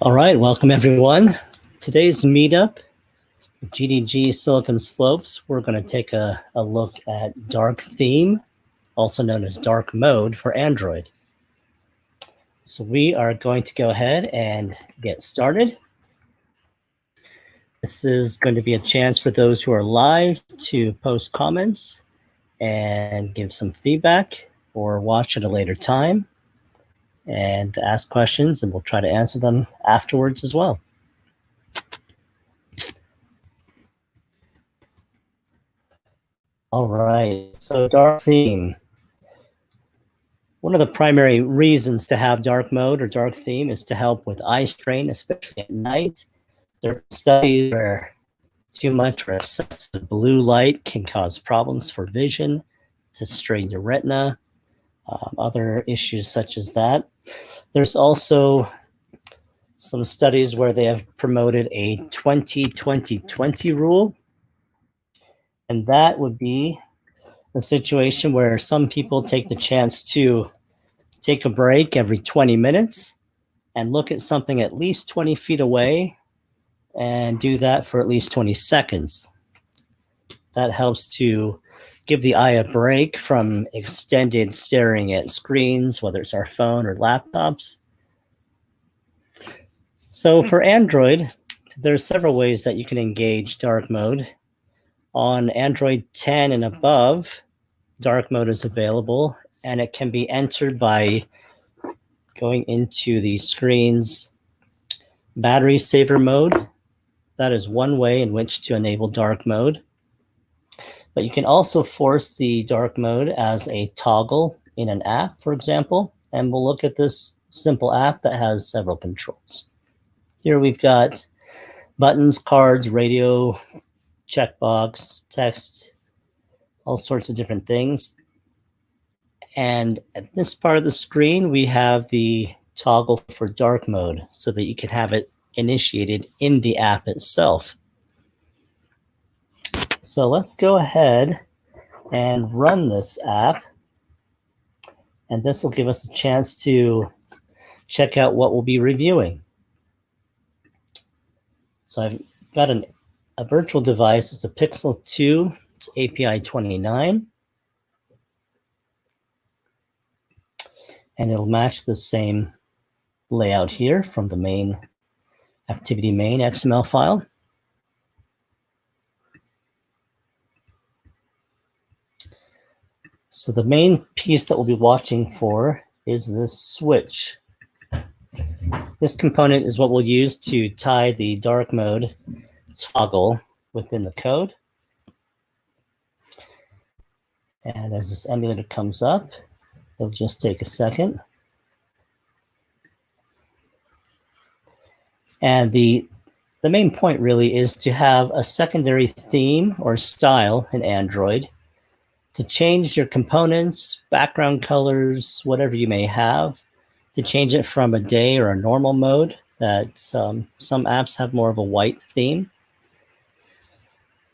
All right, welcome everyone. Today's meetup, GDG Silicon Slopes, we're going to take a look at dark theme, also known as dark mode for Android. So we are going to go ahead and get started. This is going to be a chance for those who are live to post comments and give some feedback or watch at a later time and ask questions, and we'll try to answer them afterwards as well. All right, so dark theme. One of the primary reasons to have dark mode or dark theme is to help with eye strain, especially at night. There are studies where too much or excessive blue light can cause problems for vision, to strain your retina, other issues such as that. There's also some studies where they have promoted a 20-20-20 rule, and that would be a situation where some people take the chance to take a break every 20 minutes and look at something at least 20 feet away and do that for at least 20 seconds. That helps to give the eye a break from extended staring at screens, whether it's our phone or laptops. So for Android, there are several ways that you can engage dark mode. On Android 10 and above, dark mode is available, and it can be entered by going into the screen's battery saver mode. That is one way in which to enable dark mode. But you can also force the dark mode as a toggle in an app, for example, and we'll look at this simple app that has several controls. Here we've got buttons, cards, radio, checkbox, text, all sorts of different things. And at this part of the screen, we have the toggle for dark mode so that you can have it initiated in the app itself. So let's go ahead and run this app. And this will give us a chance to check out what we'll be reviewing. So I've got a virtual device. It's a Pixel 2. It's API 29. And it'll match the same layout here from the main activity main XML file. So the main piece that we'll be watching for is this switch. This component is what we'll use to tie the dark mode toggle within the code. And as this emulator comes up, it'll just take a second. And the main point really is to have a secondary theme or style in Android to change your components, background colors, whatever you may have, to change it from a day or a normal mode that some apps have more of a white theme,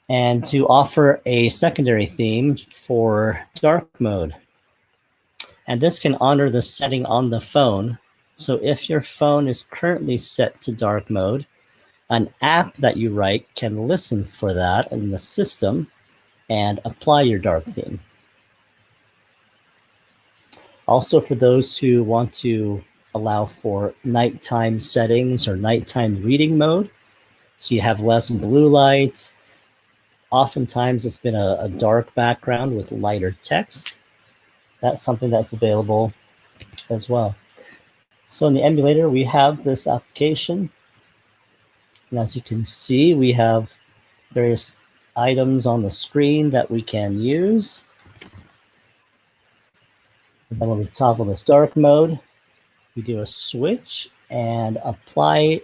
and to offer a secondary theme for dark mode. And this can honor the setting on the phone. So if your phone is currently set to dark mode, an app that you write can listen for that in the system and apply your dark theme. Also, for those who want to allow for nighttime settings or nighttime reading mode, so you have less blue light. Oftentimes it's been a dark background with lighter text. That's something that's available as well. So in the emulator, we have this application. And as you can see, we have various items on the screen that we can use. And then when we toggle this dark mode, we do a switch and apply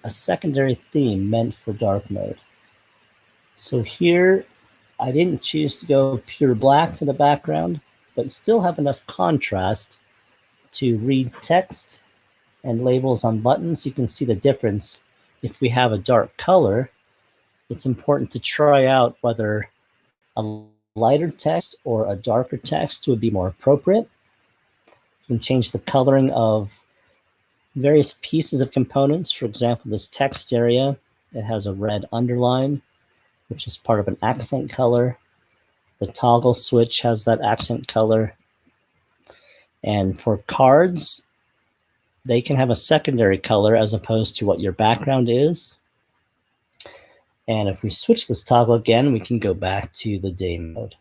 a secondary theme meant for dark mode. So here, I didn't choose to go pure black for the background, but still have enough contrast to read text and labels on buttons. You can see the difference. If we have a dark color, it's important to try out whether a lighter text or a darker text would be more appropriate. You can change the coloring of various pieces of components. For example, this text area, it has a red underline, which is part of an accent color. The toggle switch has that accent color. And for cards, they can have a secondary color as opposed to what your background is. And if we switch this toggle again, we can go back to the day mode.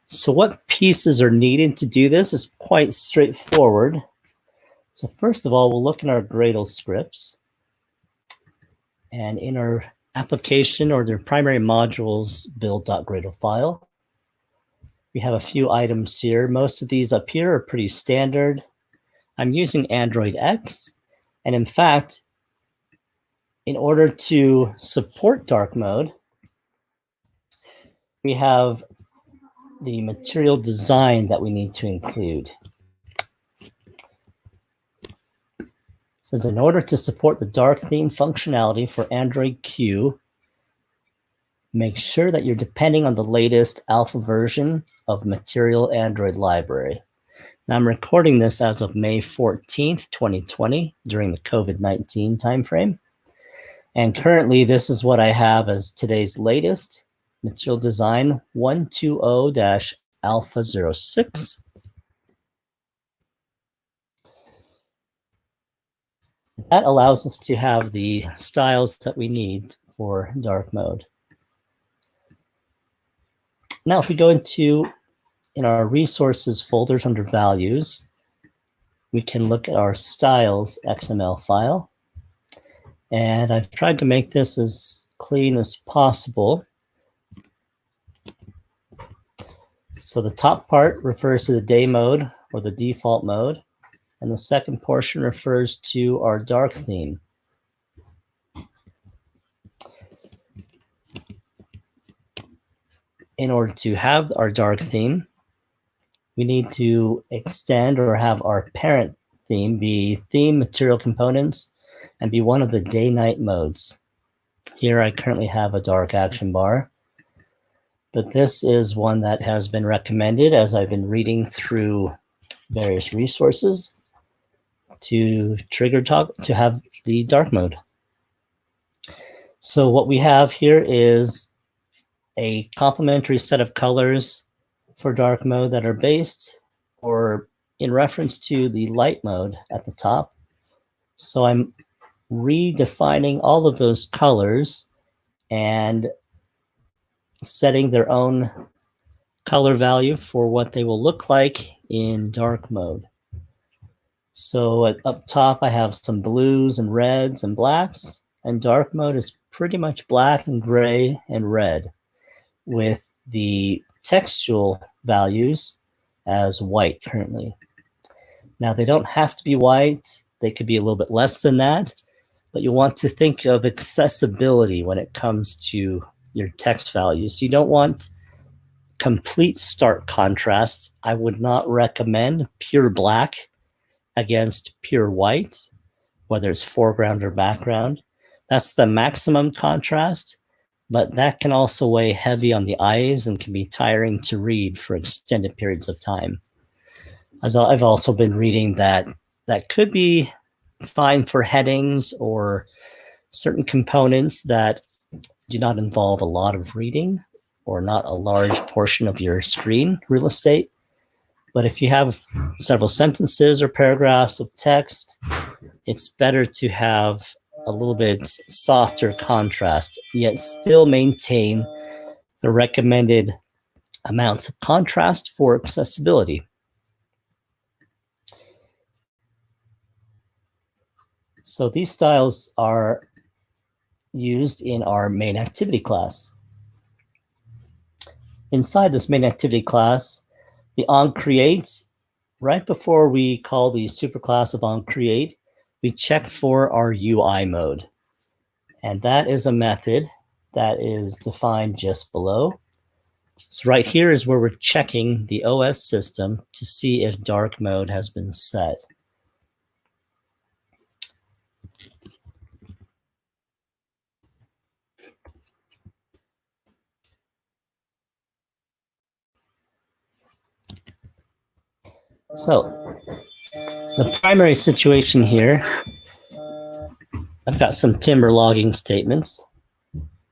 So what pieces are needed to do this is quite straightforward. So first of all, we'll look in our Gradle scripts. And in our application or their primary modules build.gradle file, we have a few items here. Most of these up here are pretty standard. I'm using Android X. And in fact, in order to support dark mode, we have the material design that we need to include. It says in order to support the dark theme functionality for Android Q, make sure that you're depending on the latest alpha version of Material Android Library. Now I'm recording this as of May 14th, 2020, during the COVID-19 timeframe. And currently, this is what I have as today's latest Material Design 120-Alpha 06. That allows us to have the styles that we need for dark mode. Now, if we go in our resources folders under values, we can look at our styles XML file. And I've tried to make this as clean as possible. So the top part refers to the day mode or the default mode. And the second portion refers to our dark theme. In order to have our dark theme, we need to extend or have our parent theme be theme material components and be one of the day-night modes. Here I currently have a dark action bar, but this is one that has been recommended as I've been reading through various resources to to have the dark mode. So what we have here is a complementary set of colors for dark mode that are based or in reference to the light mode at the top. So I'm redefining all of those colors and setting their own color value for what they will look like in dark mode. So up top, I have some blues and reds and blacks, and dark mode is pretty much black and gray and red, with the textual values as white currently. Now, they don't have to be white. They could be a little bit less than that, but you want to think of accessibility when it comes to your text values. You don't want complete stark contrast. I would not recommend pure black against pure white, whether it's foreground or background. That's the maximum contrast, but that can also weigh heavy on the eyes and can be tiring to read for extended periods of time. As I've also been reading that could be fine for headings or certain components that do not involve a lot of reading or not a large portion of your screen real estate. But if you have several sentences or paragraphs of text, it's better to have a little bit softer contrast, yet still maintain the recommended amounts of contrast for accessibility. So these styles are used in our main activity class. Inside this main activity class, the onCreate, right before we call the superclass of onCreate, we check for our UI mode. And that is a method that is defined just below. So right here is where we're checking the OS system to see if dark mode has been set. So The primary situation here, I've got some timber logging statements,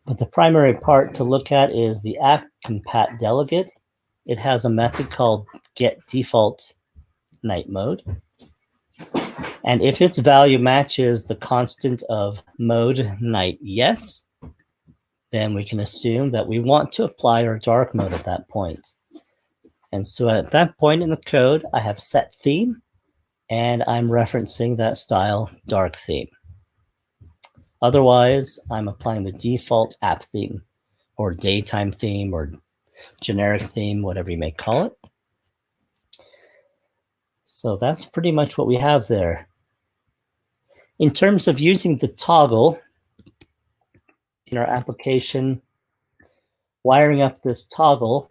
but the primary part to look at is the app.compat delegate. It has a method called getDefault night mode. And if its value matches the constant of mode night yes, then we can assume that we want to apply our dark mode at that point. And so at that point in the code, I have set theme, and I'm referencing that style dark theme. Otherwise, I'm applying the default app theme or daytime theme or generic theme, whatever you may call it. So that's pretty much what we have there. In terms of using the toggle in our application, wiring up this toggle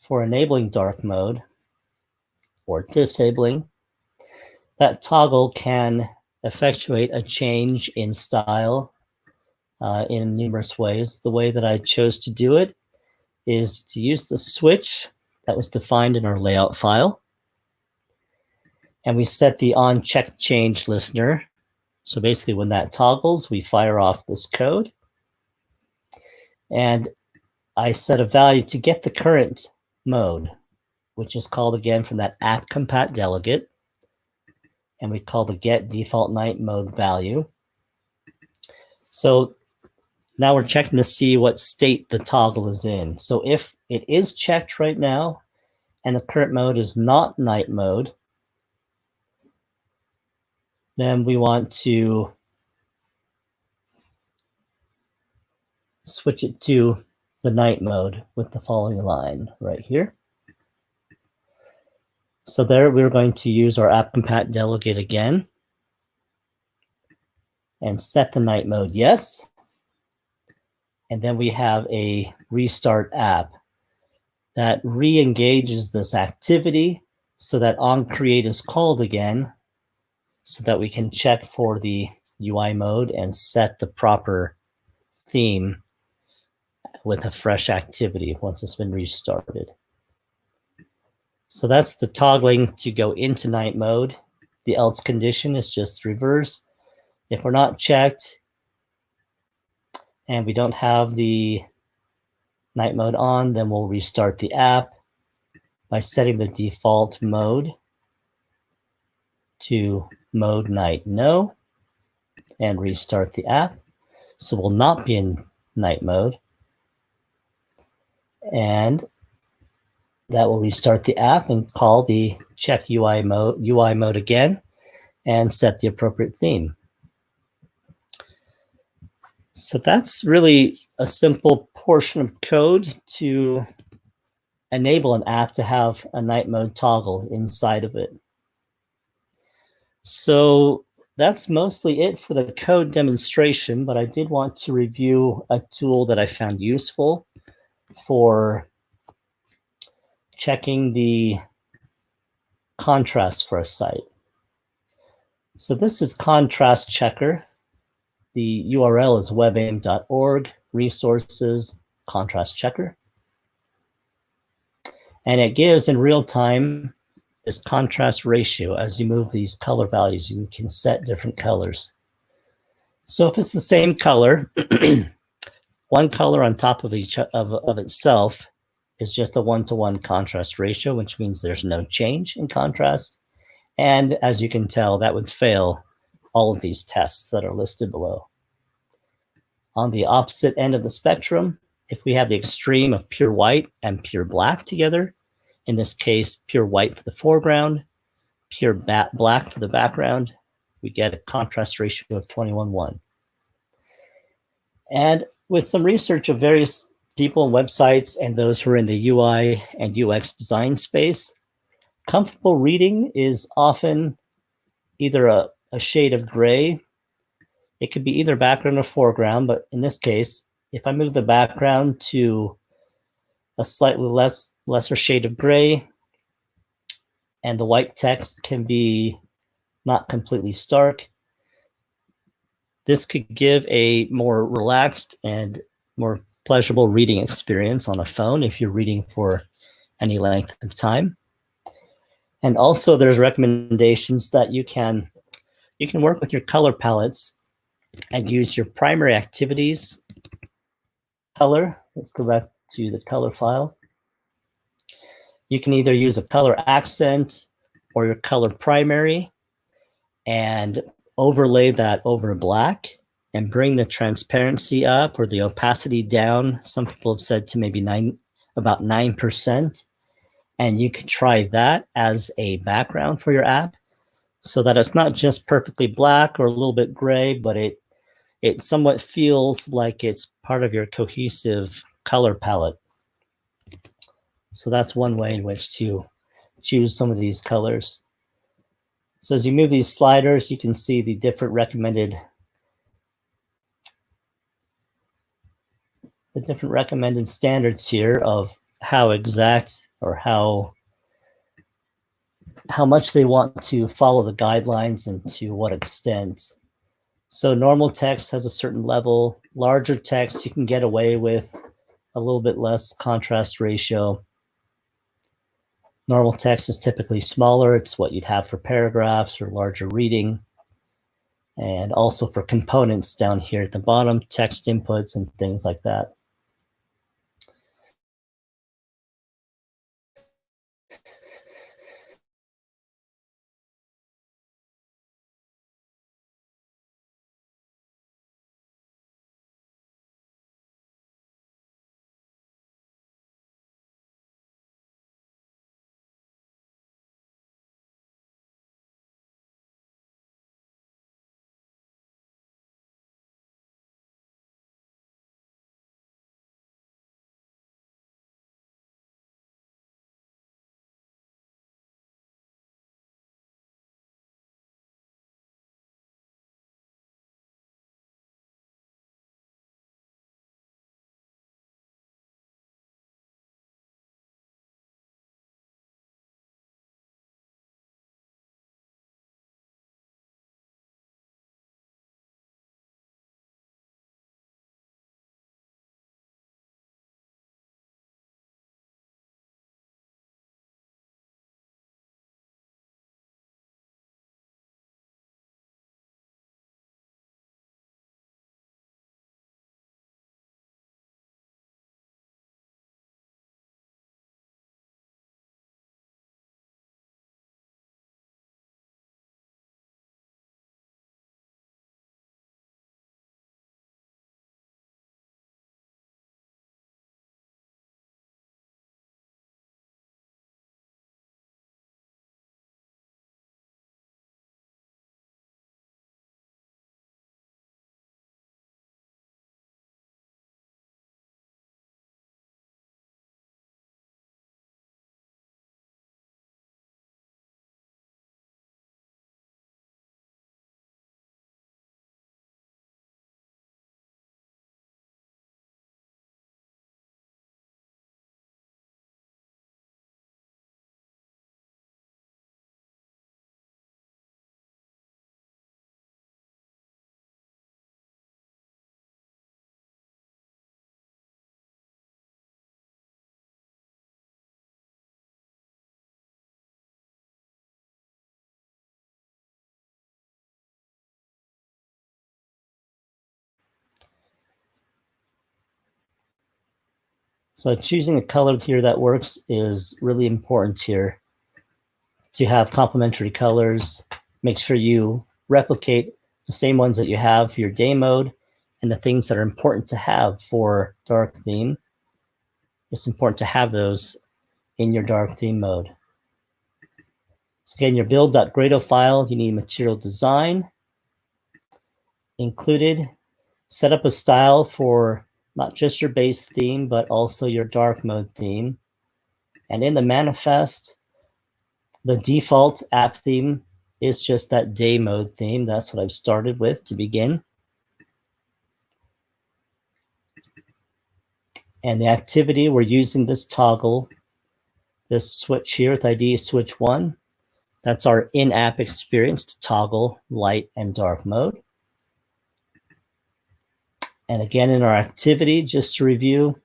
for enabling dark mode or disabling, that toggle can effectuate a change in style in numerous ways. The way that I chose to do it is to use the switch that was defined in our layout file. And we set the on check change listener. So basically when that toggles, we fire off this code. And I set a value to get the current mode, which is called again from that app.compat delegate. And we call the getDefault night mode value. So now we're checking to see what state the toggle is in. So if it is checked right now and the current mode is not night mode, then we want to switch it to the night mode with the following line right here. So there we're going to use our app.compat delegate again and set the night mode yes. And then we have a restart app that re-engages this activity so that onCreate is called again so that we can check for the UI mode and set the proper theme with a fresh activity once it's been restarted. So that's the toggling to go into night mode. The else condition is just reverse. If we're not checked and we don't have the night mode on, then we'll restart the app by setting the default mode to mode night no and restart the app. So we'll not be in night mode. And that will restart the app and call the check UI mode again and set the appropriate theme. So that's really a simple portion of code to enable an app to have a night mode toggle inside of it. So that's mostly it for the code demonstration, but I did want to review a tool that I found useful for checking the contrast for a site. So this is Contrast Checker. The URL is webaim.org, resources, contrast checker. And it gives in real time this contrast ratio. As you move these color values, you can set different colors. So if it's the same color, one color on top of itself is just a 1-to-1 contrast ratio, which means there's no change in contrast. And as you can tell, that would fail all of these tests that are listed below. On the opposite end of the spectrum, if we have the extreme of pure white and pure black together, in this case, pure white for the foreground, pure black for the background, we get a contrast ratio of 21:1. And with some research of various people and websites and those who are in the UI and UX design space, comfortable reading is often either a shade of gray. It could be either background or foreground, but in this case, if I move the background to a slightly lesser shade of gray, and the white text can be not completely stark, this could give a more relaxed and more pleasurable reading experience on a phone if you're reading for any length of time. And also there's recommendations that you can work with your color palettes and use your primary activities color. Let's go back to the color file. You can either use a color accent or your color primary and overlay that over black and bring the transparency up or the opacity down. Some people have said to maybe about 9%. And you can try that as a background for your app so that it's not just perfectly black or a little bit gray, but it somewhat feels like it's part of your cohesive color palette. So that's one way in which to choose some of these colors. So as you move these sliders, you can see the different recommended standards here of how exact or how much they want to follow the guidelines and to what extent. So normal text has a certain level. Larger text, you can get away with a little bit less contrast ratio. Normal text is typically smaller. It's what you'd have for paragraphs or larger reading. And also for components down here at the bottom, text inputs and things like that. So choosing a color here that works is really important here. To have complementary colors, make sure you replicate the same ones that you have for your day mode and the things that are important to have for dark theme. It's important to have those in your dark theme mode. So again, your build.grado file, you need material design included. Set up a style for not just your base theme, but also your dark mode theme. And in the manifest, the default app theme is just that day mode theme. That's what I've started with to begin. And the activity, we're using this toggle, this switch here with ID switch 1. That's our in-app experience to toggle light and dark mode. And again, in our activity, just to review,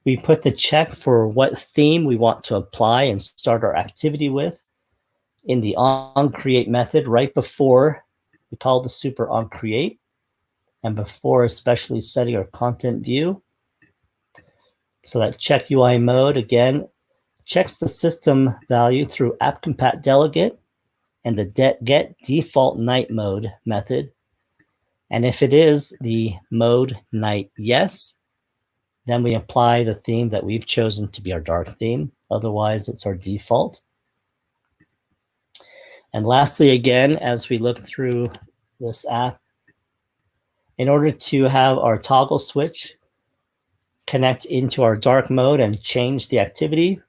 we put the check for what theme we want to apply and start our activity with. in the onCreate method right before we call the super onCreate, and before especially setting our content view. So that check UI mode, again, checks the system value through app_compat delegate and the get default night mode method. And if it is the mode night yes, then we apply the theme that we've chosen to be our dark theme. Otherwise, it's our default. And lastly, again, as we look through this app, in order to have our toggle switch connect into our dark mode and change the activity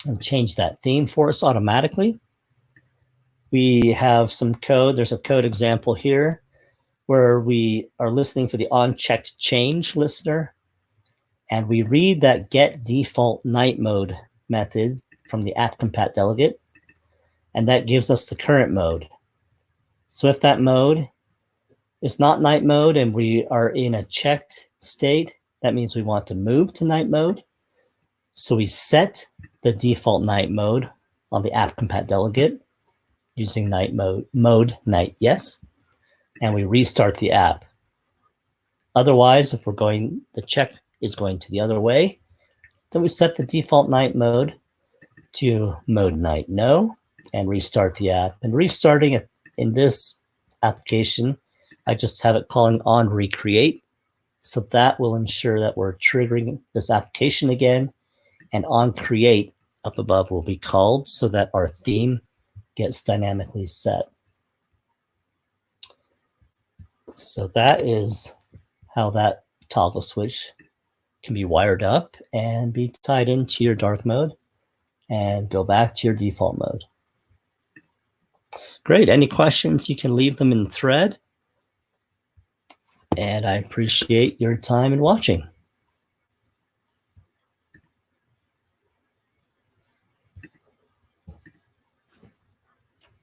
and change that theme for us automatically, we have some code. There's a code example here where we are listening for the onChecked change listener, and we read that get default night mode method from the app_compat delegate, and that gives us the current mode. So if that mode is not night mode and we are in a checked state, that means we want to move to night mode. So we set the default night mode on the app_compat delegate using night mode night yes, and we restart the app. Otherwise, if the check is going to the other way, then we set the default night mode to mode night no and restart the app. And restarting it in this application, I just have it calling on recreate. So that will ensure that we're triggering this application again, and on create up above will be called so that our theme gets dynamically set. So that is how that toggle switch can be wired up and be tied into your dark mode and go back to your default mode. Great. Any questions, you can leave them in the thread. And I appreciate your time and watching.